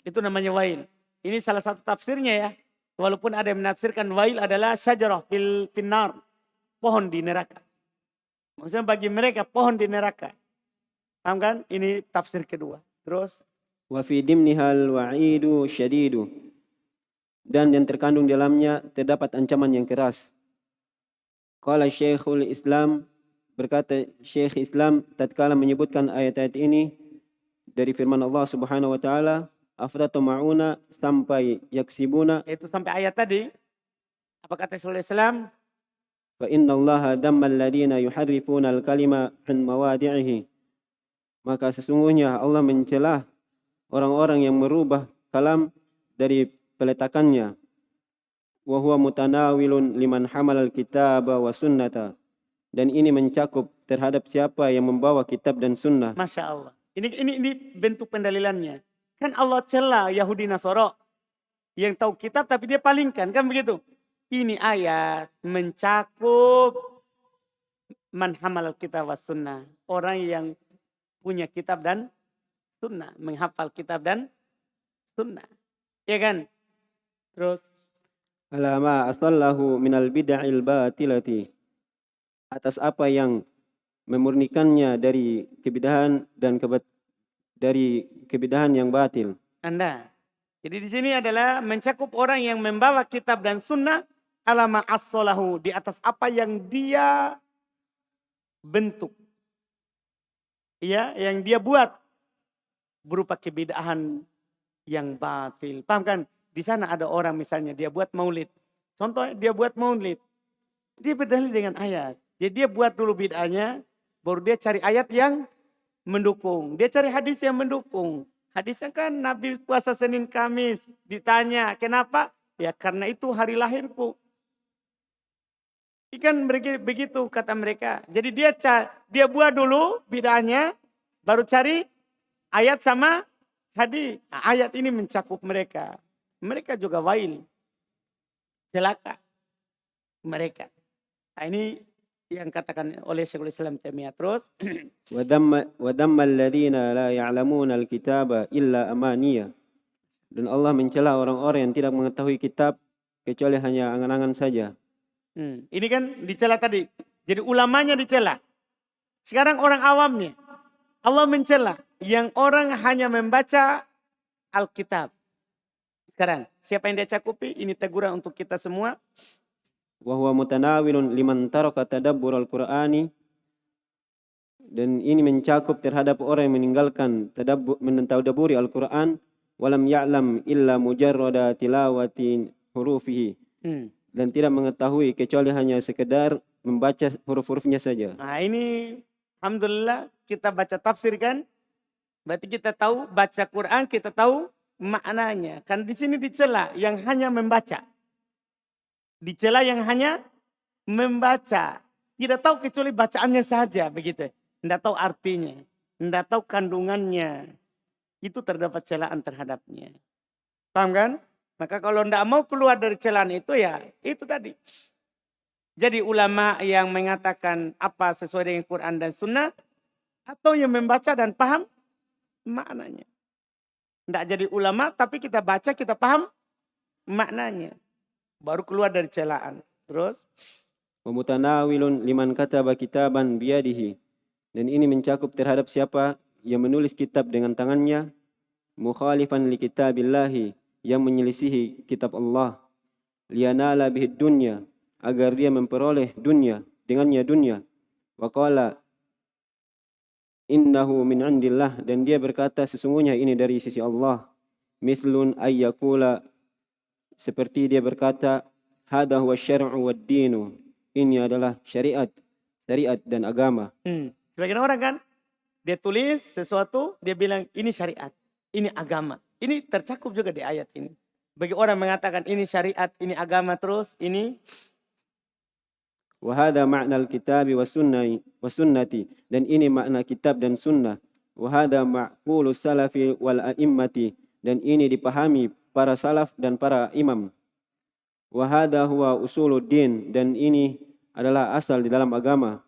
Itu namanya wail. Ini salah satu tafsirnya ya. Walaupun ada yang menafsirkan wail adalah syajarah fil finnar. Pohon di neraka. Maksudnya bagi mereka pohon di neraka. Paham kan? Ini tafsir kedua. Terus? Wa fi dimnihal wa'idu syadidu. Dan yang terkandung dalamnya terdapat ancaman yang keras. Qala Syekhul Islam, berkata Syekh Islam tatkala menyebutkan ayat-ayat ini dari firman Allah Subhanahu wa taala, afratama'una sampai yaksibuna. Itu sampai ayat tadi. Apa kata Syaikhul Islam? Fa innallaha dammal ladina yuharrifuna al-kalima an mawadi'ihi. Maka sesungguhnya Allah mencela orang-orang yang merubah kalam dari peletakannya. Wa huwa mutanawilun liman hamalal kitaba wa sunnata. Dan ini mencakup terhadap siapa yang membawa kitab dan sunnah. Masya Allah. Ini bentuk pendalilannya. Kan Allah cela Yahudi Nasara yang tahu kitab tapi dia palingkan. Kan begitu. Ini ayat mencakup man hamalal kitab wa sunnah. Orang yang punya kitab dan sunnah. Menghafal kitab dan sunnah. Ya kan? Terus? Alama asallahu minal bid'il batilati. Atas apa yang memurnikannya dari kebidahan dan dari kebidahan yang batil. Anda. Jadi di sini adalah mencakup orang yang membawa kitab dan sunnah alama as-solahu, di atas apa yang dia bentuk. Ya, yang dia buat berupa kebidahan yang batil. Paham kan? Di sana ada orang misalnya dia buat maulid. Contoh dia buat maulid. Dia berdalil dengan ayat. Jadi dia buat dulu bid'ahnya, baru dia cari ayat yang mendukung. Dia cari hadis yang mendukung. Hadisnya kan Nabi puasa Senin Kamis. Ditanya, kenapa? Ya karena itu hari lahirku. Ikan begitu kata mereka. Jadi dia buat dulu bid'ahnya, baru cari ayat sama hadis. Nah, ayat ini mencakup mereka. Mereka juga wail. Celaka. Mereka. Nah, ini yang katakan oleh Syekhul Islam Taimiyah. Terus. Wadamma alladhina la ya'lamuna al-kitaba illa amaniya. Dan Allah mencela orang-orang yang tidak mengetahui kitab kecuali hanya angan-angan saja. Ini kan dicela tadi. Jadi ulamanya dicela. Sekarang orang awamnya. Allah mencela. Yang orang hanya membaca Alkitab. Sekarang siapa yang dia cakupi? Ini teguran untuk kita semua. Wa huwa mutanawilun liman taraka tadabbur al-Qur'ani. Dan ini mencakup terhadap orang yang meninggalkan mentadabburi Al-Qur'an walam ya'lam illa mujarrada tilawati hurufihi. Dan tidak mengetahui kecuali hanya sekedar membaca huruf-hurufnya saja. Nah ini alhamdulillah kita baca tafsir kan. Berarti kita tahu baca Quran, kita tahu maknanya. Kan di sini dicela yang hanya membaca. Dicela yang hanya membaca. Tidak tahu kecuali bacaannya saja begitu. Tidak tahu artinya. Tidak tahu kandungannya. itu terdapat celaan terhadapnya. Paham kan? Maka kalau tidak mau keluar dari celaan itu ya itu tadi. Jadi ulama yang mengatakan apa sesuai dengan Quran dan Sunnah atau yang membaca dan paham maknanya. Tidak jadi ulama tapi kita baca kita paham maknanya. Baru keluar dari celaan. Terus Wa mutanawilun liman kataba kitaban biyadihi. Dan ini mencakup terhadap siapa yang menulis kitab dengan tangannya, mukhalifan li kitabillahi, yang menyelisihi kitab Allah, liyanala bihi dunya, agar dia memperoleh dunia, dengannya dunia. Wa qala innahu min indillah, dan dia berkata sesungguhnya ini dari sisi Allah. Mithlun ayyakula, seperti dia berkata, hadha huwa syar'u wad dinu, ini adalah syariat dan agama. Sebagian orang kan dia tulis sesuatu, dia bilang ini syariat, ini agama. Ini tercakup juga di ayat ini. Bagi orang mengatakan ini syariat, ini agama, terus ini Wa hadha ma'na al-kitabi wa sunnati, dan ini makna kitab dan sunnah. Wa hadha ma'qulu salafi wal a'immati, dan ini dipahami para salaf dan para imam. Wa hadha huwa usuluddin, dan ini adalah asal di dalam agama.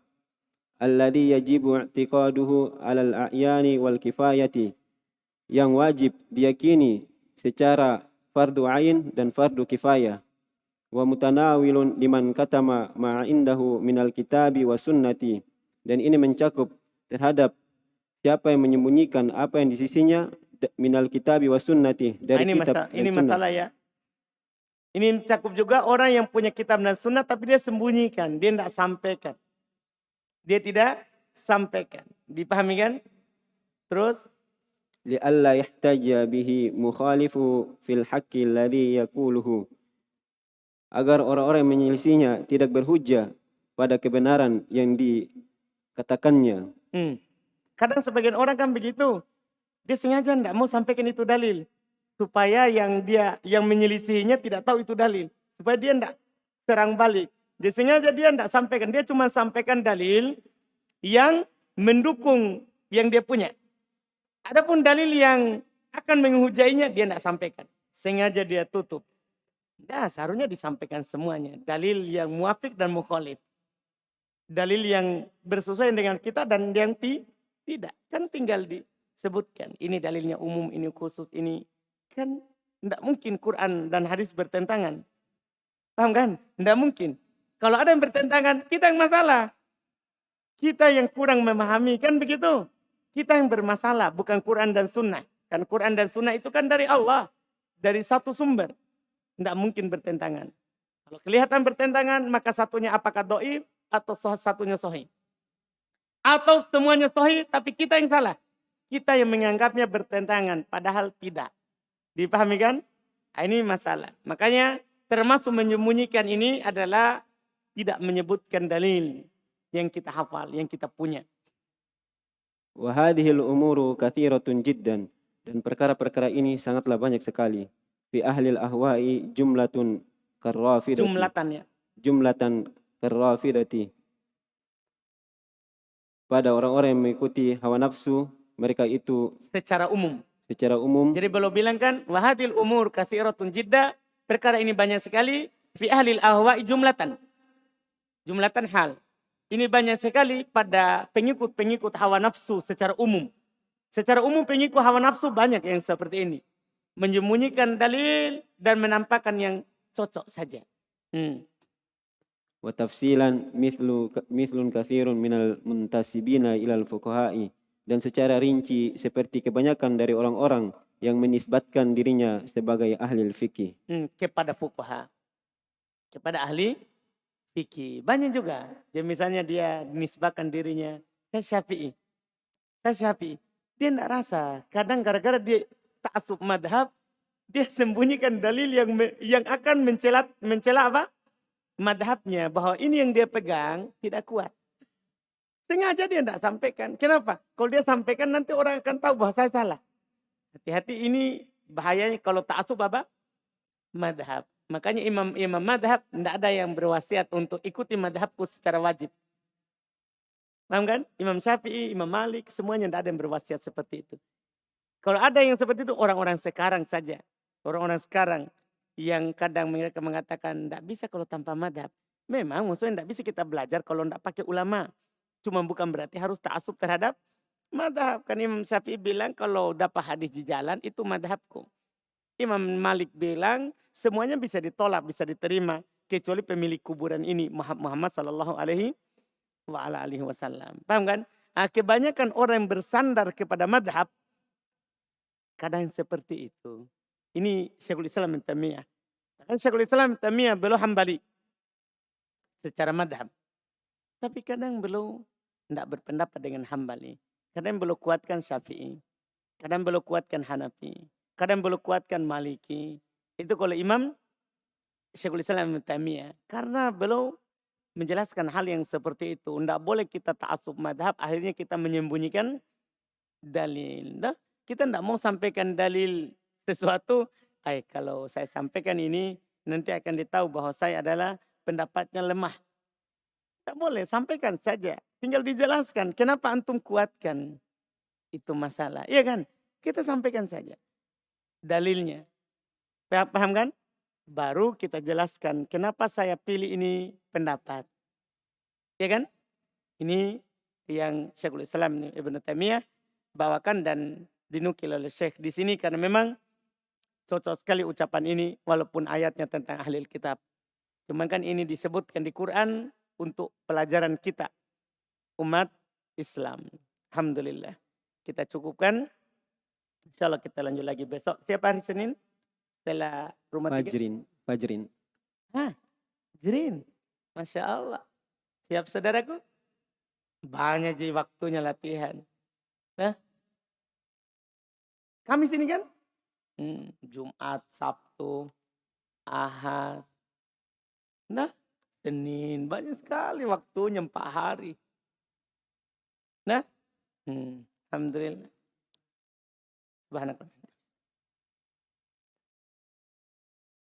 Alladhi yajibu i'tiqaduhu 'alal a'yani wal kifayati, yang wajib diyakini secara fardu ain dan fardu kifayah. Wa mutanawilun liman katama ma indahu minal kitabi wa sunnati, dan ini mencakup terhadap siapa yang menyembunyikan apa yang di sisinya minal kitabi wa sunnati, dari kitab dan ini sunnah. masalah ya. Ini mencakup juga orang yang punya kitab dan sunnah tapi dia sembunyikan, dia tidak sampaikan. Dia tidak sampaikan. Dipahami kan? Terus Li'alla yahtaja bihi mukhalifu fil haqqi alladhi yaquluhu, agar orang-orang yang menyelisihinya tidak berhujjah pada kebenaran yang dikatakannya. Kadang sebagian orang kan begitu. Dia sengaja tidak mau sampaikan itu dalil. Supaya yang menyelisihinya tidak tahu itu dalil. Supaya dia tidak serang balik. Dia sengaja dia tidak sampaikan. Dia cuma sampaikan dalil yang mendukung yang dia punya. Adapun dalil yang akan menghujainya dia tidak sampaikan. Sengaja dia tutup. Nah, seharusnya disampaikan semuanya. Dalil yang muafik dan mukhalif. Dalil yang bersesuaian dengan kita dan yang tidak. Kan tinggal disebutkan. Ini dalilnya umum, ini khusus, ini. Kan tidak mungkin Quran dan hadis bertentangan. Paham kan? Tidak mungkin. Kalau ada yang bertentangan, kita yang masalah. Kita yang kurang memahami, kan begitu. Kita yang bermasalah, bukan Quran dan Sunnah. Kan Quran dan Sunnah itu kan dari Allah. Dari satu sumber. Tidak mungkin bertentangan. Kalau kelihatan bertentangan, maka satunya apakah do'if atau satunya sahih. Atau semuanya sahih, tapi kita yang salah. Kita yang menganggapnya bertentangan, padahal tidak. Dipahami kan? Nah, ini masalah. Makanya termasuk menyembunyikan ini adalah tidak menyebutkan dalil yang kita hafal, yang kita punya. Wa hadhil umuru kathiratun jiddan, dan perkara-perkara ini sangatlah banyak sekali. Fi ahlil ahwa'i jumlatun karrafidati. Jumlatan karrafidati. Pada orang-orang yang mengikuti hawa nafsu, mereka itu secara umum. Jadi belum bilang kan wahadil umur kathiratun jidda, perkara ini banyak sekali. Fi ahlil ahwa'i jumlatan. Jumlatan hal. Ini banyak sekali pada pengikut-pengikut hawa nafsu secara umum. Secara umum pengikut hawa nafsu banyak yang seperti ini. Menyembunyikan dalil dan menampakkan yang cocok saja. Wa tafsilan mithlun kathirun minal muntasibina ilal fuqaha'i, dan secara rinci seperti kebanyakan dari orang-orang yang menisbatkan dirinya sebagai ahli fikih. Kepada fuqaha. Kepada ahli fikih. Banyak juga. Jadi misalnya dia menisbatkan dirinya, saya Syafi'i. Dia tidak rasa. Kadang gara-gara dia ta'assub madhab, dia sembunyikan dalil yang akan mencela apa? Madhabnya. Bahwa ini yang dia pegang tidak kuat. Sengaja dia tidak sampaikan. Kenapa? Kalau dia sampaikan nanti orang akan tahu bahwa saya salah. Hati-hati, ini bahayanya kalau ta'assub apa? Madhab. Makanya imam madhab tidak ada yang berwasiat untuk ikuti madhabku secara wajib. Paham kan? Imam Syafi'i, Imam Malik, semuanya tidak ada yang berwasiat seperti itu. Kalau ada yang seperti itu orang-orang sekarang saja. Orang-orang sekarang yang kadang mereka mengatakan tidak bisa kalau tanpa madhab. Memang maksudnya tidak bisa kita belajar kalau tidak pakai ulama. Cuma bukan berarti harus ta'assub terhadap madhab. Kan Imam Syafi'i bilang kalau dapat hadis di jalan itu madhabku. Imam Malik bilang semuanya bisa ditolak, bisa diterima. Kecuali pemilik kuburan ini Muhammad sallallahu alaihi wasallam. Paham kan? Kebanyakan orang yang bersandar kepada madhab kadang seperti itu. Ini Syekhul Islam Ibnu Taimiyah. Kan Syekhul Islam Ibnu Taimiyah beliau Hambali secara madhab. Tapi kadang beliau tidak berpendapat dengan Hambali. Kadang beliau kuatkan Syafi'i. Kadang beliau kuatkan Hanafi. Kadang beliau kuatkan Maliki. Itu kalau Imam Syekhul Islam Ibnu Taimiyah. Karena beliau menjelaskan hal yang seperti itu. Tidak boleh kita ta'assub madhab. Akhirnya kita menyembunyikan dalil. Nah, kita tidak mau sampaikan dalil sesuatu. Kalau saya sampaikan ini nanti akan ditahu bahwa saya adalah pendapatnya lemah. Tak boleh, sampaikan saja. Tinggal dijelaskan kenapa antum kuatkan. Itu masalah. Iya kan? Kita sampaikan saja dalilnya. Paham kan? Baru kita jelaskan kenapa saya pilih ini pendapat. Iya kan? Ini yang Syekhul Islam Ibnu Taimiyah bawakan dan dinukil oleh Syekh di sini karena memang cocok sekali ucapan ini walaupun ayatnya tentang ahli kitab. Cuman kan ini disebutkan di Quran untuk pelajaran kita umat Islam. Alhamdulillah. Kita cukupkan. Insyaallah kita lanjut lagi besok. Siapa hari Senin? Setelah rumah Fajrin. Jrin. Masya Allah. Siap saudaraku? Banyak jadi waktunya latihan. Nah, Kamis ini kan? Jumat, Sabtu, Ahad. Nah, Senin. Banyak sekali waktunya 4 hari. Nah, alhamdulillah. Subhanallah.